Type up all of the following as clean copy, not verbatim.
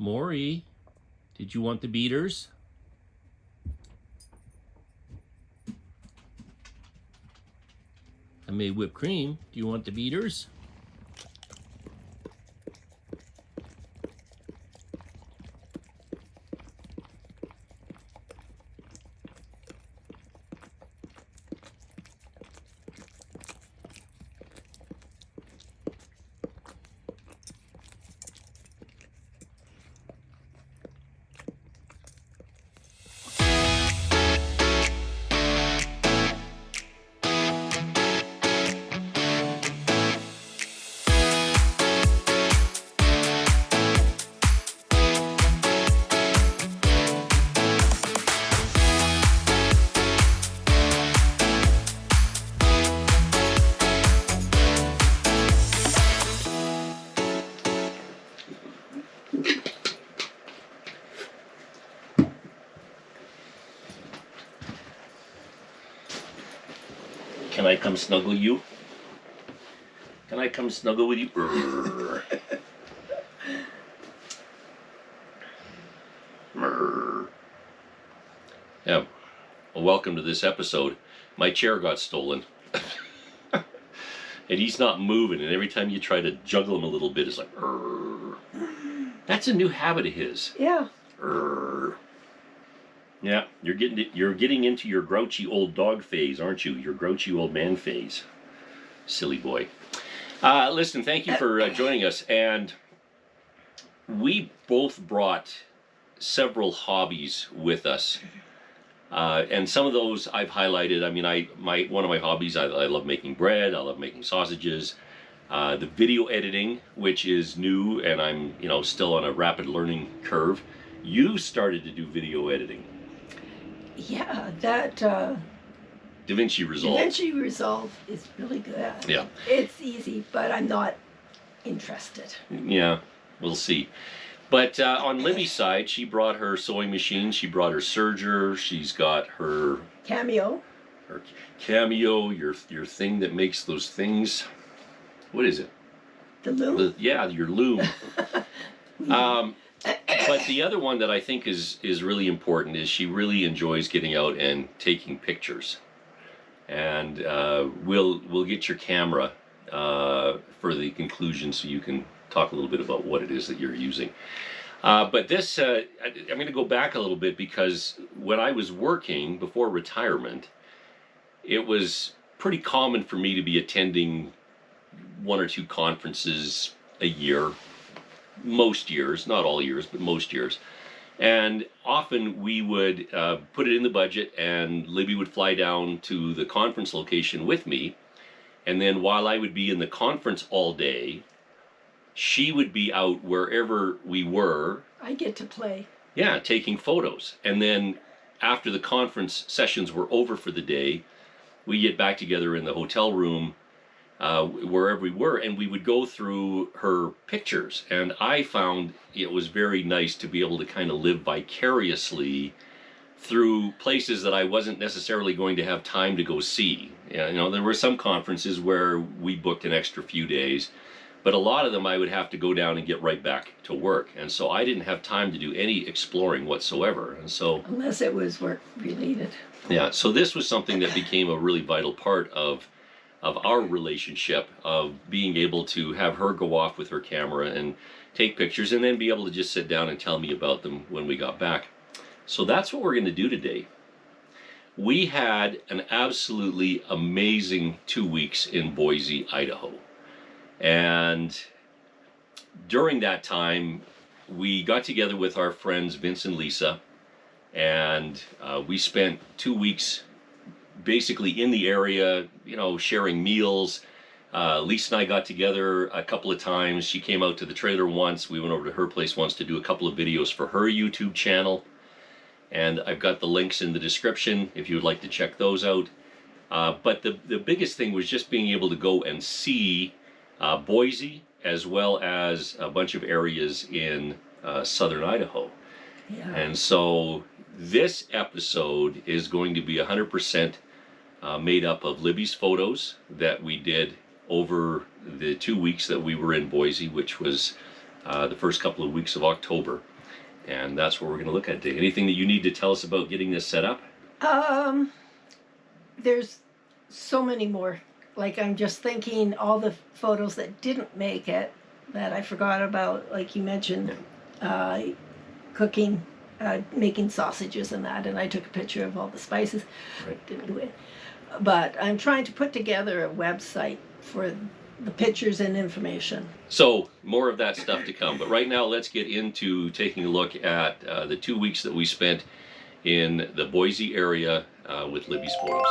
Maury, did you want the beaters? I made whipped cream. Do you want the beaters? Can I come snuggle you? Can I come snuggle with you? Yeah. Well, welcome to this episode. My chair got stolen. And he's not moving, and every time you try to juggle him a little bit, it's like, that's a new habit of his. Yeah. Yeah, you're getting into your grouchy old dog phase, aren't you? Your grouchy old man phase. Silly boy. Listen, thank you for joining us. And we both brought several hobbies with us. And some of those I've highlighted. I mean, one of my hobbies, I love making bread. I love making sausages. The video editing, which is new, and I'm still on a rapid learning curve. You started to do video editing. Yeah, that DaVinci Resolve. DaVinci Resolve is really good. Yeah. It's easy, but I'm not interested. Yeah, we'll see. But on Libby's side, she brought her sewing machine, she brought her serger, she's got her Cameo. Her Cameo, your thing that makes those things. What is it? The loom? Yeah, your loom. But the other one that I think is really important is she really enjoys getting out and taking pictures. And we'll get your camera for the conclusion so you can talk a little bit about what it is that you're using. But this, I'm going to go back a little bit because when I was working before retirement, it was pretty common for me to be attending one or two conferences a year. Most years, not all years, but most years. And often we would put it in the budget, and Libby would fly down to the conference location with me. And then while I would be in the conference all day, she would be out wherever we were. I get to play. Yeah, taking photos. And then after the conference sessions were over for the day, we get back together in the hotel room wherever we were, and we would go through her pictures. And I found it was very nice to be able to kind of live vicariously through places that I wasn't necessarily going to have time to go see. There were some conferences where we booked an extra few days, but a lot of them I would have to go down and get right back to work. And so I didn't have time to do any exploring whatsoever. And so, unless it was work related. Yeah, so this was something that became a really vital part of our relationship, of being able to have her go off with her camera and take pictures and then be able to just sit down and tell me about them when we got back. So that's what we're going to do today. We had an absolutely amazing 2 weeks in Boise, Idaho. And during that time, we got together with our friends Vince and Lisa, and we spent 2 weeks basically in the area, sharing meals. Lisa and I got together a couple of times. She came out to the trailer once. We went over to her place once to do a couple of videos for her YouTube channel. And I've got the links in the description if you would like to check those out. But the biggest thing was just being able to go and see Boise, as well as a bunch of areas in southern Idaho. Yeah. And so this episode is going to be 100% made up of Libby's photos that we did over the 2 weeks that we were in Boise, which was the first couple of weeks of October. And that's what we're going to look at today. Anything that you need to tell us about getting this set up? There's so many more. Like, I'm just thinking all the photos that didn't make it that I forgot about, like you mentioned, cooking, making sausages and that, and I took a picture of all the spices. Right. Didn't do it. But I'm trying to put together a website for the pictures and information. So more of that stuff to come. But right now, let's get into taking a look at the 2 weeks that we spent in the Boise area with Libby's photos.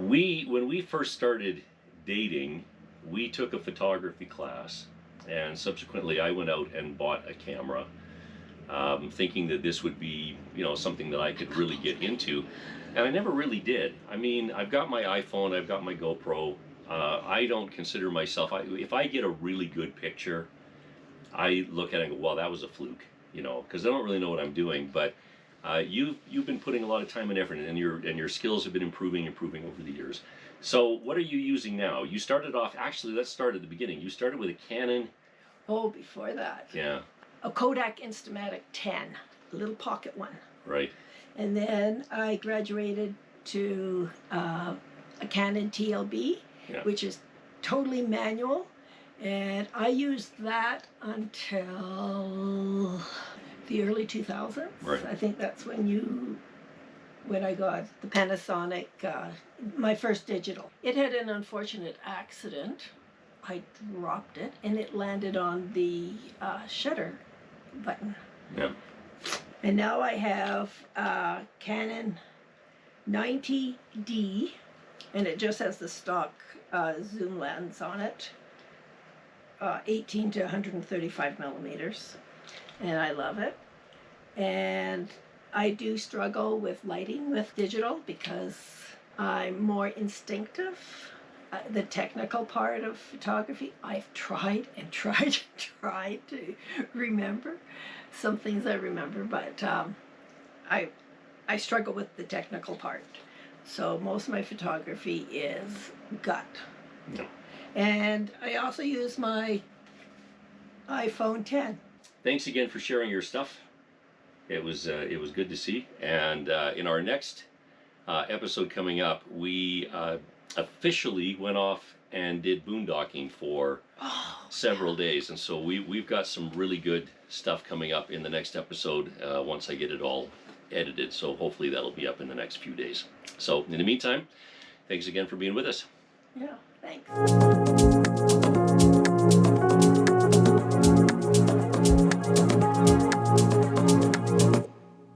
when we first started dating, we took a photography class, and subsequently I went out and bought a camera, thinking that this would be, something that I could really get into, and I never really did. I mean, I've got my iPhone, I've got my GoPro. I don't consider myself, if I get a really good picture, I look at it and go, well, that was a fluke, because I don't really know what I'm doing. But you've been putting a lot of time and effort, and your skills have been improving over the years. So what are you using now? You started off, actually, let's start at the beginning. You started with a Canon. Oh, before that. Yeah. A Kodak Instamatic 10, a little pocket one. Right. And then I graduated to a Canon TLB, Yeah. which is totally manual. And I used that until the early 2000s. Right. I think that's when I got the Panasonic, my first digital. It had an unfortunate accident. I dropped it and it landed on the shutter button. Yeah. And now I have a Canon 90D, and it just has the stock zoom lens on it, 18 to 135 millimeters, and I love it. And I do struggle with lighting with digital because I'm more instinctive. The technical part of photography, I've tried and tried to remember. Some things I remember, but I struggle with the technical part. So most of my photography is gut. No. And I also use my iPhone 10. Thanks again for sharing your stuff. It was good to see. And in our next episode coming up, we officially went off and did boondocking for several days, and so we've got some really good stuff coming up in the next episode once I get it all edited. So hopefully that'll be up in the next few days. So in the meantime, thanks again for being with us. Yeah, thanks.